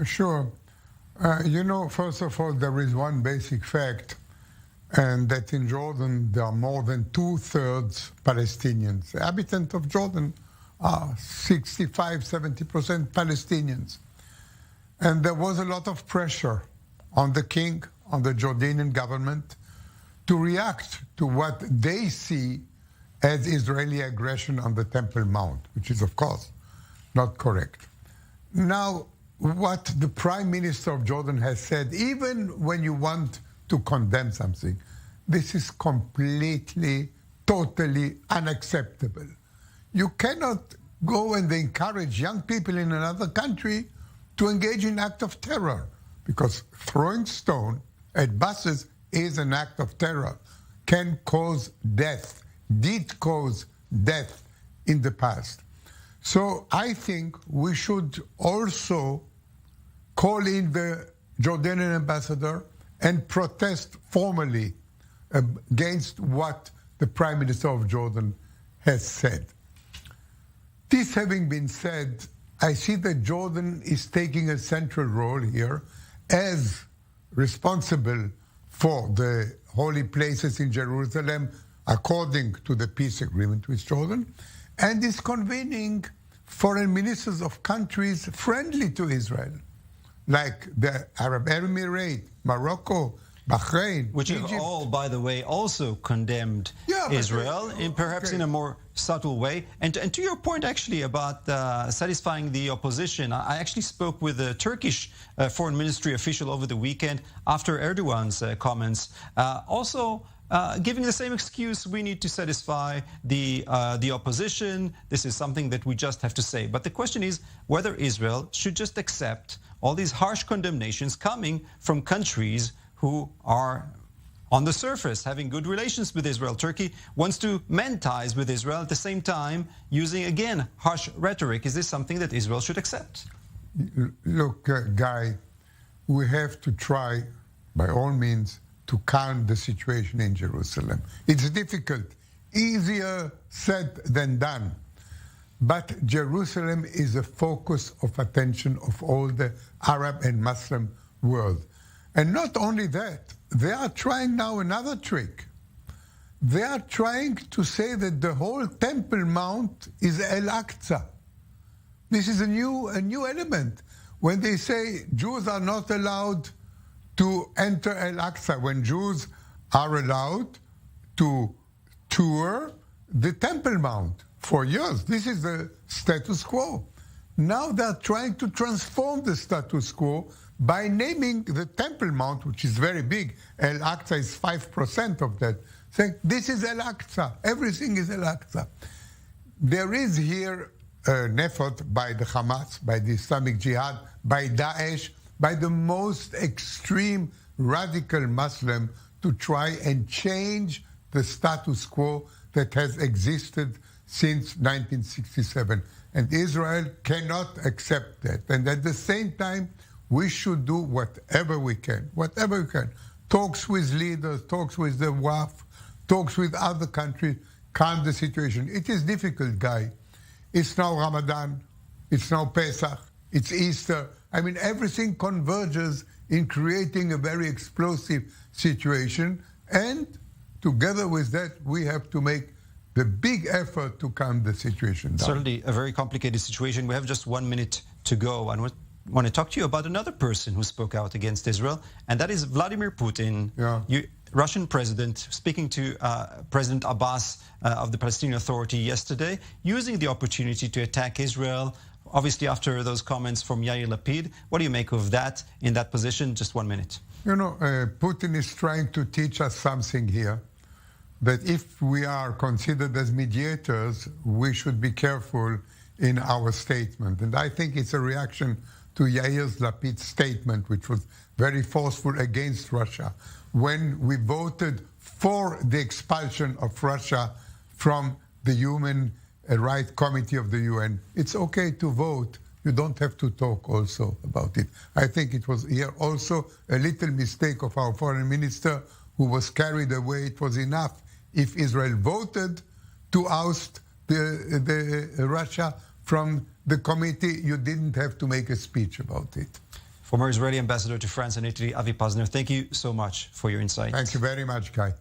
Sure. First of all, there is one basic fact, and that in Jordan there are more than two-thirds Palestinians. The inhabitants of Jordan are 65-70% Palestinians. And there was a lot of pressure on the king, on the Jordanian government, to react to what they see as Israeli aggression on the Temple Mount, which is, of course, not correct. Now, what the Prime Minister of Jordan has said, even when you want to condemn something, this is completely, totally unacceptable. You cannot go and encourage young people in another country to engage in act of terror, because throwing stone at buses is an act of terror, can cause death, did cause death in the past. So I think we should also call in the Jordanian ambassador and protest formally against what the Prime Minister of Jordan has said. This having been said, I see that Jordan is taking a central role here as responsible for the holy places in Jerusalem according to the peace agreement with Jordan, and is convening foreign ministers of countries friendly to Israel, like the Arab Emirates, Morocco, Bahrain, which Egypt. have all, by the way, also condemned Israel, perhaps in a more subtle way. And to your point, actually, about satisfying the opposition, I actually spoke with a Turkish foreign ministry official over the weekend after Erdogan's comments, also giving the same excuse: we need to satisfy the opposition. This is something that we just have to say. But the question is whether Israel should just accept all these harsh condemnations coming from countries who are on the surface having good relations with Israel. Turkey wants to mend ties with Israel at the same time, using, again, harsh rhetoric. Is this something that Israel should accept? Look, Guy, we have to try, by all means, to calm the situation in Jerusalem. It's difficult, easier said than done. But Jerusalem is a focus of attention of all the Arab and Muslim world. And not only that, they are trying now another trick. They are trying to say that the whole Temple Mount is Al-Aqsa. This is a new element. When they say Jews are not allowed to enter Al-Aqsa, when Jews are allowed to tour the Temple Mount for years. This is the status quo. Now they're trying to transform the status quo by naming the Temple Mount, which is very big. Al-Aqsa is 5% of that, saying this is Al-Aqsa, everything is Al-Aqsa. There is here an effort by the Hamas, by the Islamic Jihad, by Daesh, by the most extreme radical Muslim to try and change the status quo that has existed since 1967. And Israel cannot accept that. And at the same time, we should do whatever we can, talks with leaders, talks with the Waqf, talks with other countries, calm the situation. It is difficult, Guy. It's now Ramadan, it's now Pesach, it's Easter. I mean, everything converges in creating a very explosive situation. And together with that, we have to make the big effort to calm the situation down. Certainly a very complicated situation. We have just 1 minute to go. I want to talk to you about another person who spoke out against Israel, and that is Vladimir Putin, Russian president, speaking to President Abbas of the Palestinian Authority yesterday, using the opportunity to attack Israel, obviously after those comments from Yair Lapid. What do you make of that in that position? Just 1 minute. Putin is trying to teach us something here, that if we are considered as mediators, we should be careful in our statement. And I think it's a reaction to Yair Lapid's statement, which was very forceful against Russia. When we voted for the expulsion of Russia from the Human Rights Committee of the UN, it's okay to vote. You don't have to talk also about it. I think it was here also a little mistake of our foreign minister, who was carried away. It was enough if Israel voted to oust the Russia from the committee. You didn't have to make a speech about it. Former Israeli ambassador to France and Italy, Avi Pazner, thank you so much for your insight. Thank you very much, Guy.